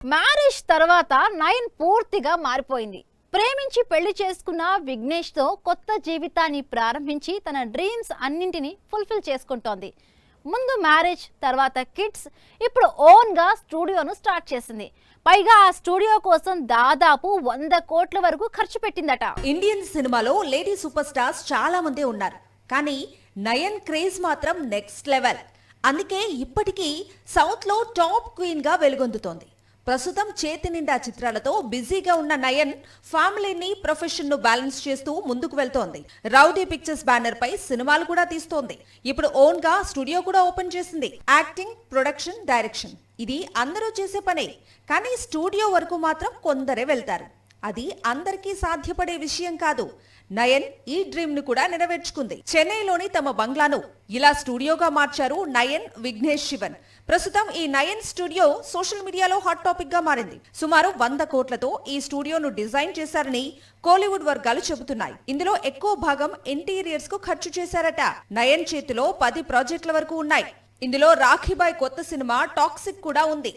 Marriage తర్వాత నయన్ పూర్తిగా మారిపోయింది. ప్రేమించి పెళ్లి చేసుకున్న విఘ్నేష్ తో కొత్త జీవితాన్ని ప్రారంభించి తన డ్రీమ్స్ అన్నింటినీ ఫుల్ఫిల్ చేసుకుంటోంది. ముందు మ్యారేజ్, తర్వాత కిడ్స్, ఇప్పుడు ఓన్ గా స్టూడియోను స్టార్ట్ చేసింది. పైగా ఆ స్టూడియో కోసం దాదాపు 100 కోట్ల వరకు ఖర్చు పెట్టిందట. ఇండియన్ సినిమాలో లేడీ సూపర్ స్టార్స్ చాలా మంది ఉన్నారు, కానీ నయన్ క్రేజ్ మాత్రం నెక్స్ట్ లెవెల్. అందుకే ఇప్పటికీ సౌత్ లో టాప్ క్వీన్ గా వెలుగొందుతోంది. ప్రస్తుతం చేతి నిండా చిత్రాలతో బిజీగా ఉన్న నయన్ ఫ్యామిలీని, ప్రొఫెషన్ ను బ్యాలెన్స్ చేస్తూ ముందుకు వెళ్తోంది. రౌడీ పిక్చర్స్ బ్యానర్ పై సినిమాలు కూడా తీస్తోంది. ఇప్పుడు ఓన్ గా స్టూడియో కూడా ఓపెన్ చేసింది. యాక్టింగ్, ప్రొడక్షన్, డైరెక్షన్ ఇది అందరూ చేసే పనే, కానీ స్టూడియో వరకు మాత్రం కొందరే వెళ్తారు. అది అందరికీ సాధ్యపడే విషయం కాదు. నయన్ ఈ డ్రీమ్ ను కూడా నెరవేర్చుకుంది. చెన్నైలోని తమ బంగ్లాను ఇలా స్టూడియోగా మార్చారు నయన్, విఘ్నేష్ శివన్. ప్రస్తుతం ఈ నయన్ స్టూడియో సోషల్ మీడియాలో హాట్ టాపిక్ గా మారింది. సుమారు 100 కోట్లతో ఈ స్టూడియోను డిజైన్ చేశారని కోలీవుడ్ వర్గాలు చెబుతున్నాయి. ఇందులో ఎక్కువ భాగం ఇంటీరియర్స్ కు ఖర్చు చేశారట. నయన్ చేతిలో 10 ప్రాజెక్టుల వరకు ఉన్నాయి. ఇందులో రాఖీబాయ్ కొత్త సినిమా టాక్సిక్ కూడా ఉంది.